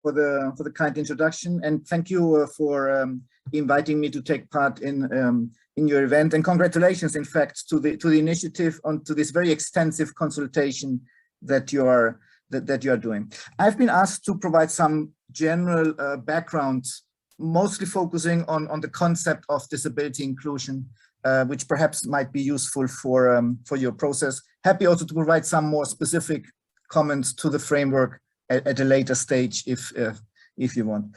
for the kind introduction, and thank you for inviting me to take part in your event. And congratulations, in fact, to the initiative to this very extensive consultation that you are doing. I've been asked to provide some general background, mostly focusing on the concept of disability inclusion, which perhaps might be useful for your process. Happy also to provide some more specific comments to the framework at a later stage, if you want.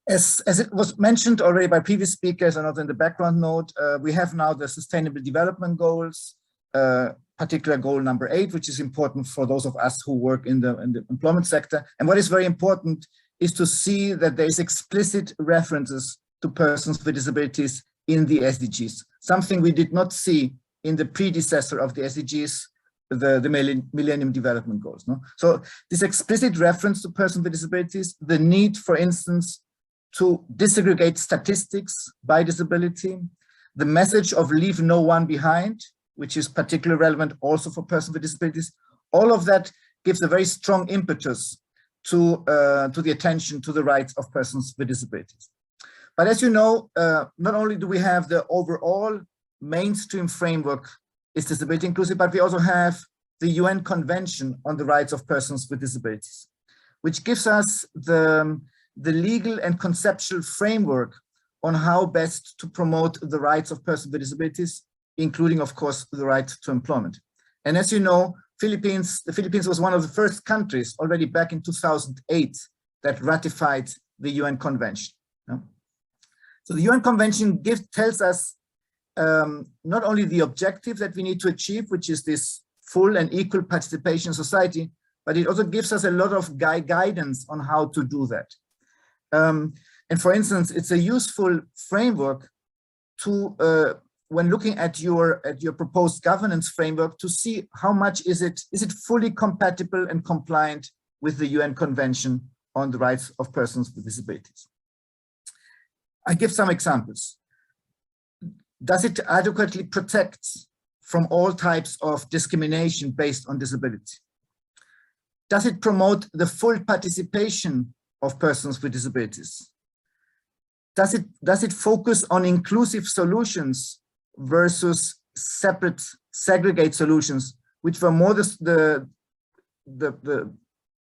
As it was mentioned already by previous speakers and also in the background note, we have now the Sustainable Development Goals, particular goal number 8, which is important for those of us who work in the employment sector. And what is very important is to see that there is explicit references to persons with disabilities in the SDGs, something we did not see in the predecessor of the SDGs, the Millennium Development Goals. No? So this explicit reference to persons with disabilities, the need, for instance, to disaggregate statistics by disability, the message of leave no one behind, which is particularly relevant also for persons with disabilities, all of that gives a very strong impetus to the attention to the rights of persons with disabilities. But as you know, not only do we have the overall mainstream framework is disability inclusive, but we also have the UN Convention on the Rights of Persons with Disabilities, which gives us the legal and conceptual framework on how best to promote the rights of persons with disabilities, including, of course, the right to employment. And as you know, the Philippines was one of the first countries already back in 2008 that ratified the UN Convention. So the UN Convention tells us not only the objective that we need to achieve, which is this full and equal participation in society, but it also gives us a lot of guidance on how to do that. And for instance, it's a useful framework to, when looking at your proposed governance framework, to see how much is it fully compatible and compliant with the UN Convention on the Rights of Persons with Disabilities. I give some examples. Does it adequately protect from all types of discrimination based on disability? Does it promote the full participation of persons with disabilities? Does it focus on inclusive solutions versus separate, segregate solutions, which were more the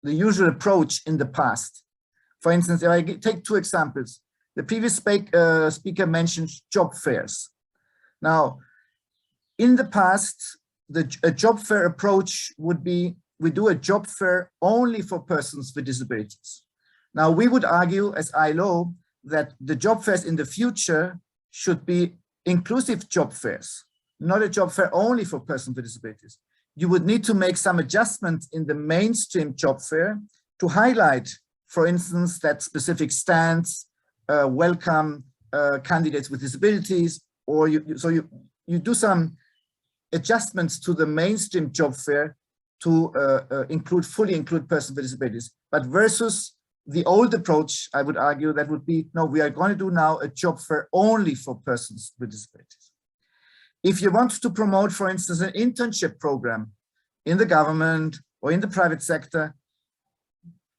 usual approach in the past? For instance, if I take 2 examples, the previous speaker mentioned job fairs. Now, in the past, a job fair approach would be, we do a job fair only for persons with disabilities. Now, we would argue as ILO that the job fairs in the future should be inclusive job fairs, not a job fair only for persons with disabilities. You would need to make some adjustments in the mainstream job fair to highlight, for instance, that specific stands welcome candidates with disabilities, or you do some adjustments to the mainstream job fair to fully include persons with disabilities. But versus the old approach, I would argue that would be, no, we are going to do now a job fair only for persons with disabilities. If you want to promote, for instance, an internship program in the government or in the private sector,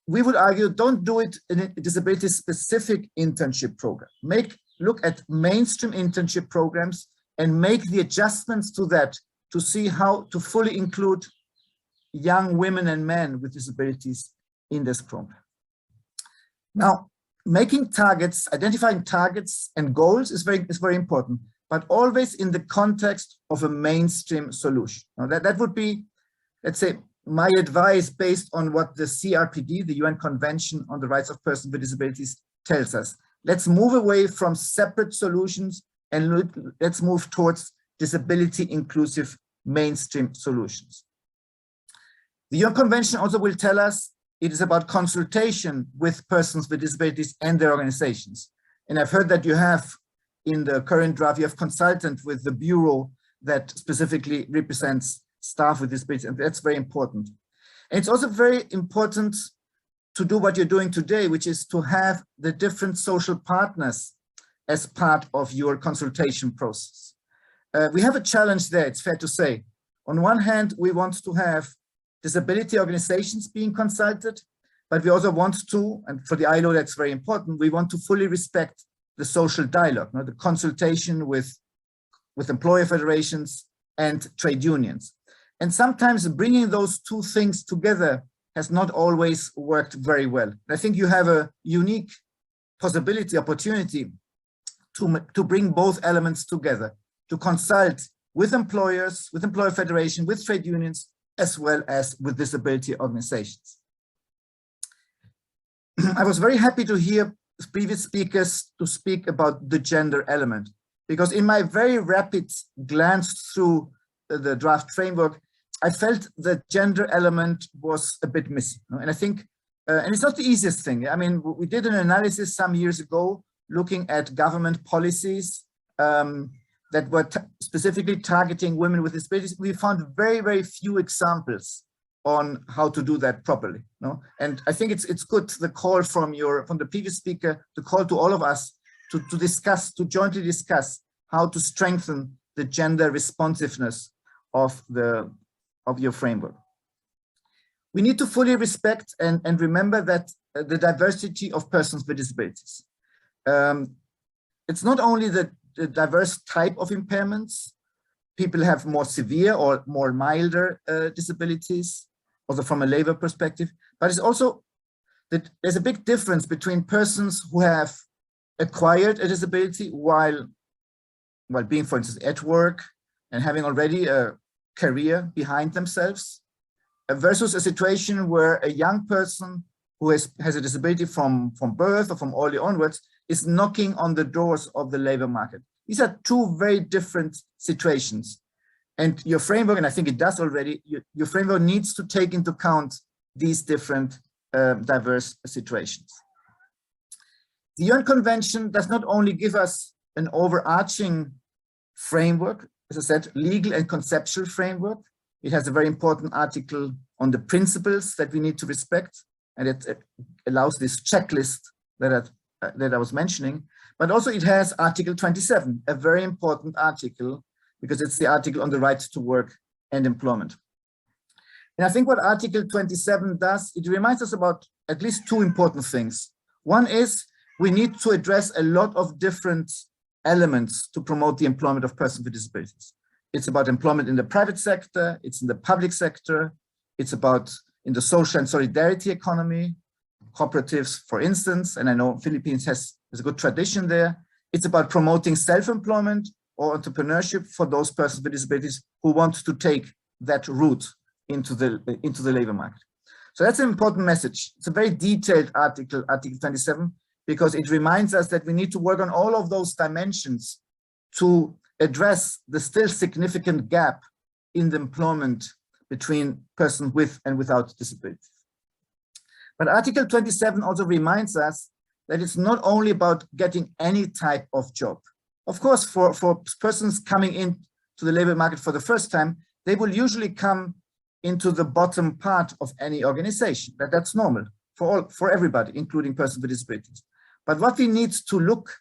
we would argue, don't do it in a disability-specific internship program. Look at mainstream internship programs and make the adjustments to that to see how to fully include young women and men with disabilities in this program. Now, making targets, identifying targets and goals is very important, but always in the context of a mainstream solution. Now, that would be, let's say, my advice based on what the CRPD, the UN Convention on the Rights of Persons with Disabilities, tells us. Let's move away from separate solutions and let's move towards disability inclusive mainstream solutions. The UN Convention also will tell us it is about consultation with persons with disabilities and their organizations. And I've heard that you have, in the current draft, you have consultant with the bureau that specifically represents staff with disabilities, and that's very important. And it's also very important to do what you're doing today, which is to have the different social partners as part of your consultation process. We have a challenge there, it's fair to say. On one hand, we want to have disability organizations being consulted, but we also want to, and for the ILO that's very important, we want to fully respect the social dialogue, the consultation with employer federations and trade unions. And sometimes bringing those two things together has not always worked very well. I think you have a unique opportunity to bring both elements together, to consult with employers, with employer federation, with trade unions, as well as with disability organizations. I was very happy to hear previous speakers to speak about the gender element, because in my very rapid glance through the draft framework, I felt the gender element was a bit missing. And I think, and it's not the easiest thing. I mean, we did an analysis some years ago looking at government policies that were specifically targeting women with disabilities. We found very, very few examples on how to do that properly. And I think it's good, the call from the previous speaker, to call to all of us to jointly discuss how to strengthen the gender responsiveness of your framework. We need to fully respect and remember that the diversity of persons with disabilities. It's not only the diverse type of impairments. People have more severe or more milder disabilities, also from a labor perspective, but it's also that there's a big difference between persons who have acquired a disability while being, for instance, at work and having already a career behind themselves, versus a situation where a young person who has a disability from birth or from early onwards is knocking on the doors of the labor market. These are two very different situations. And your framework, and I think it does already, your framework needs to take into account these different diverse situations. The UN Convention does not only give us an overarching framework, as I said, legal and conceptual framework. It has a very important article on the principles that we need to respect, and it allows this checklist that I was mentioning. But also it has Article 27, a very important article, because it's the article on the right to work and employment. And I think what Article 27 does, it reminds us about at least two important things. One is we need to address a lot of different elements to promote the employment of persons with disabilities. It's about employment in the private sector, it's in the public sector, it's about in the social and solidarity economy, cooperatives, for instance, and I know Philippines has a good tradition there. It's about promoting self-employment or entrepreneurship for those persons with disabilities who want to take that route into the labor market. So that's an important message. It's a very detailed article, Article 27, because it reminds us that we need to work on all of those dimensions to address the still significant gap in the employment between persons with and without disabilities. But Article 27 also reminds us that it's not only about getting any type of job. Of course, for persons coming into the labor market for the first time, they will usually come into the bottom part of any organization. That's normal for everybody, including persons with disabilities. But what we need to look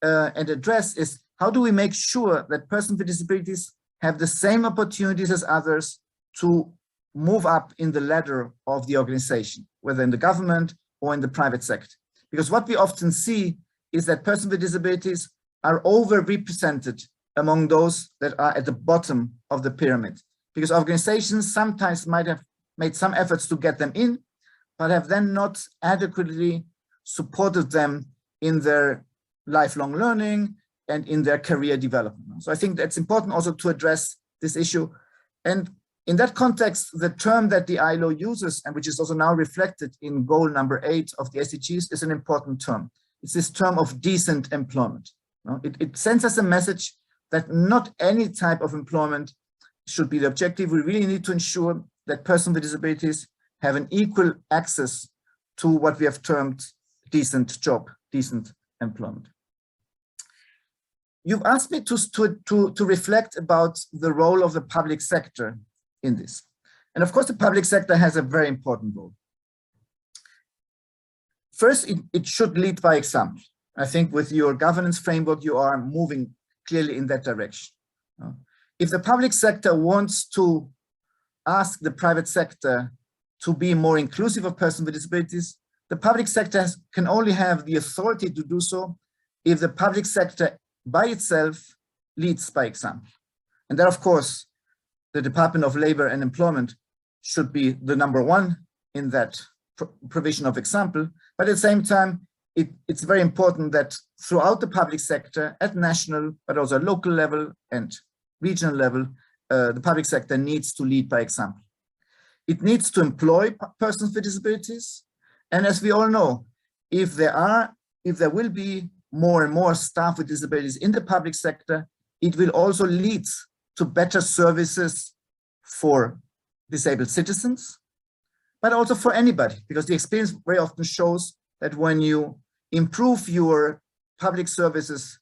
and address is, how do we make sure that persons with disabilities have the same opportunities as others to move up in the ladder of the organization, whether in the government or in the private sector? Because what we often see is that persons with disabilities are overrepresented among those that are at the bottom of the pyramid, because organizations sometimes might have made some efforts to get them in, but have then not adequately supported them in their lifelong learning and in their career development. So I think that's important also to address this issue. And in that context, the term that the ILO uses, and which is also now reflected in goal number 8 of the SDGs, is an important term. It's this term of decent employment. It sends us a message that not any type of employment should be the objective. We really need to ensure that persons with disabilities have an equal access to what we have termed decent job, decent employment. You've asked me to reflect about the role of the public sector in this. And of course, the public sector has a very important role. First, it should lead by example. I think with your governance framework, you are moving clearly in that direction. If the public sector wants to ask the private sector to be more inclusive of persons with disabilities, the public sector can only have the authority to do so if the public sector by itself leads by example. And that, of course, the Department of Labor and Employment should be the number one in that provision of example. But at the same time, it's very important that throughout the public sector, at national, but also at local level and regional level, the public sector needs to lead by example. It needs to employ persons with disabilities. And as we all know, if there will be more and more staff with disabilities in the public sector, it will also lead to better services for disabled citizens, but also for anybody, because the experience very often shows that when you improve your public services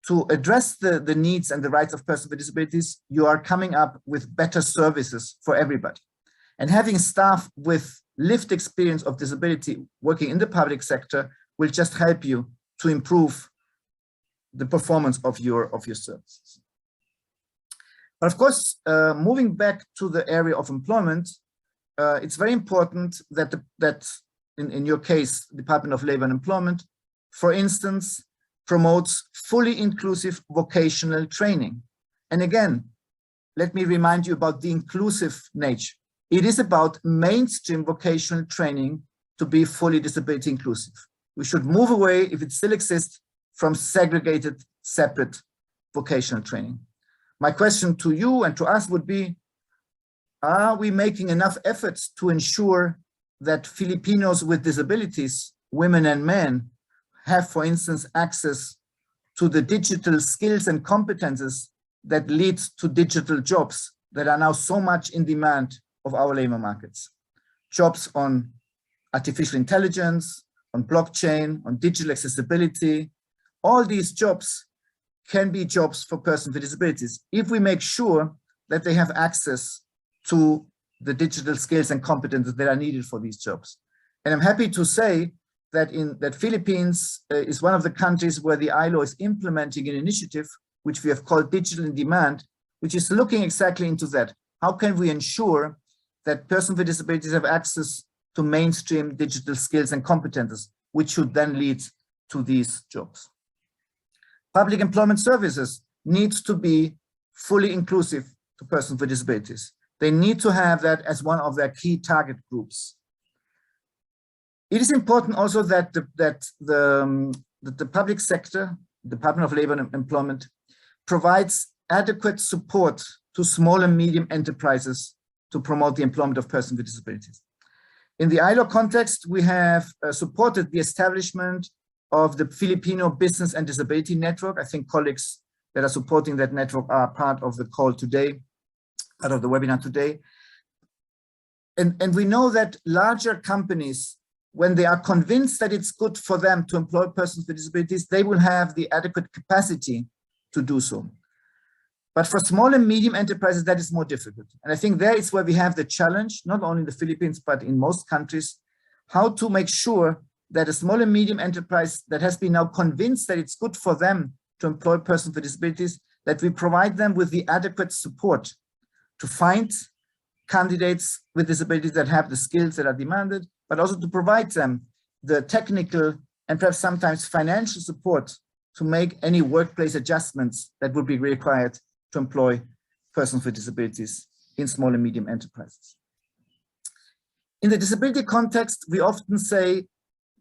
to address the needs and the rights of persons with disabilities, you are coming up with better services for everybody. And having staff with lived experience of disability working in the public sector will just help you to improve the performance of your services. But of course, moving back to the area of employment, it's very important that in your case, Department of Labor and Employment, for instance, promotes fully inclusive vocational training. And again, let me remind you about the inclusive nature. It is about mainstream vocational training to be fully disability inclusive. We should move away, if it still exists, from segregated, separate vocational training. My question to you and to us would be, are we making enough efforts to ensure that Filipinos with disabilities, women and men, have, for instance, access to the digital skills and competences that lead to digital jobs that are now so much in demand of our labor markets? Jobs on artificial intelligence, on blockchain, on digital accessibility. All these jobs can be jobs for persons with disabilities if we make sure that they have access to the digital skills and competences that are needed for these jobs. And I'm happy to say that Philippines is one of the countries where the ILO is implementing an initiative which we have called Digital in Demand, which is looking exactly into that. How can we ensure that persons with disabilities have access to mainstream digital skills and competences, which should then lead to these jobs? Public employment services needs to be fully inclusive to persons with disabilities. They need to have that as one of their key target groups. It is important also that the public sector, Department of Labor and Employment, provides adequate support to small and medium enterprises to promote the employment of persons with disabilities. In the ILO context, we have supported the establishment of the Filipino Business and Disability Network. I think colleagues that are supporting that network are part of the call today, part of the webinar today. And we know that larger companies, when they are convinced that it's good for them to employ persons with disabilities, they will have the adequate capacity to do so. But for small and medium enterprises, that is more difficult. And I think there is where we have the challenge, not only in the Philippines, but in most countries, how to make sure that a small and medium enterprise that has been now convinced that it's good for them to employ persons with disabilities, that we provide them with the adequate support to find candidates with disabilities that have the skills that are demanded, but also to provide them the technical and perhaps sometimes financial support to make any workplace adjustments that would be required to employ persons with disabilities in small and medium enterprises. In the disability context, we often say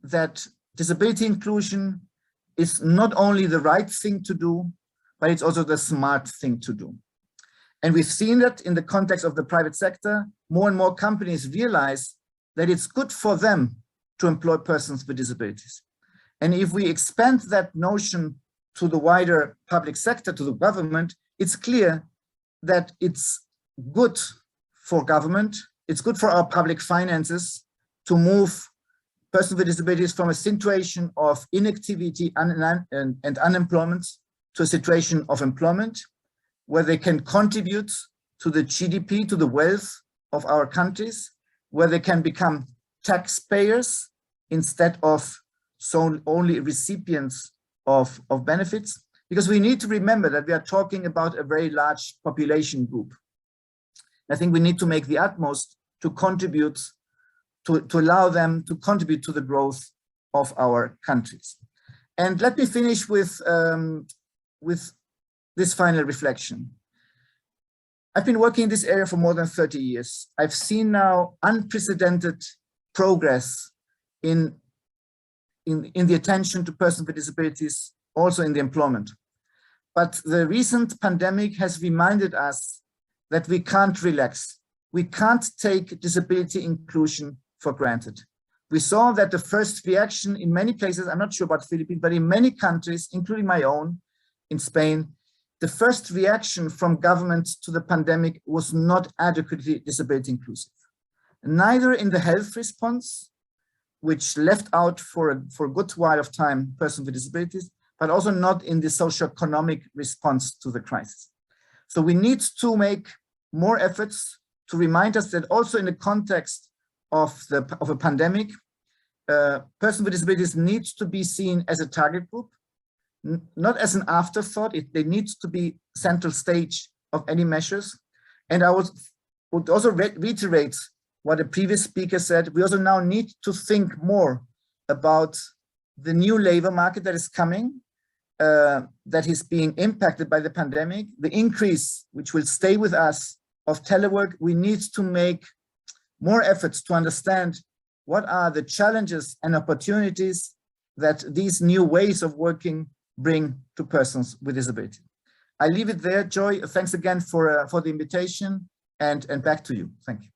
that disability inclusion is not only the right thing to do, but it's also the smart thing to do. And we've seen that in the context of the private sector, more and more companies realize that it's good for them to employ persons with disabilities. And if we expand that notion to the wider public sector, to the government, it's clear that it's good for government, it's good for our public finances to move persons with disabilities from a situation of inactivity and unemployment to a situation of employment, where they can contribute to the GDP, to the wealth of our countries, where they can become taxpayers instead of only recipients of benefits. Because we need to remember that we are talking about a very large population group. I think we need to make the utmost to contribute, to allow them to contribute to the growth of our countries. And let me finish with this final reflection. I've been working in this area for more than 30 years. I've seen now unprecedented progress in the attention to persons with disabilities, also in the employment. But the recent pandemic has reminded us that we can't relax. We can't take disability inclusion for granted. We saw that the first reaction in many places, I'm not sure about the Philippines, but in many countries, including my own, in Spain, the first reaction from governments to the pandemic was not adequately disability inclusive. Neither in the health response, which left out for a good while of time persons with disabilities, but also not in the socio-economic response to the crisis. So we need to make more efforts to remind us that also in the context of a pandemic, persons with disabilities need to be seen as a target group, not as an afterthought. They need to be central stage of any measures. And I would also reiterate what a previous speaker said. We also now need to think more about the new labor market that is coming, that is being impacted by the pandemic, the increase, which will stay with us, of telework. We need to make more efforts to understand what are the challenges and opportunities that these new ways of working bring to persons with disability. I leave it there, Joy. Thanks again for the invitation, and back to you. Thank you.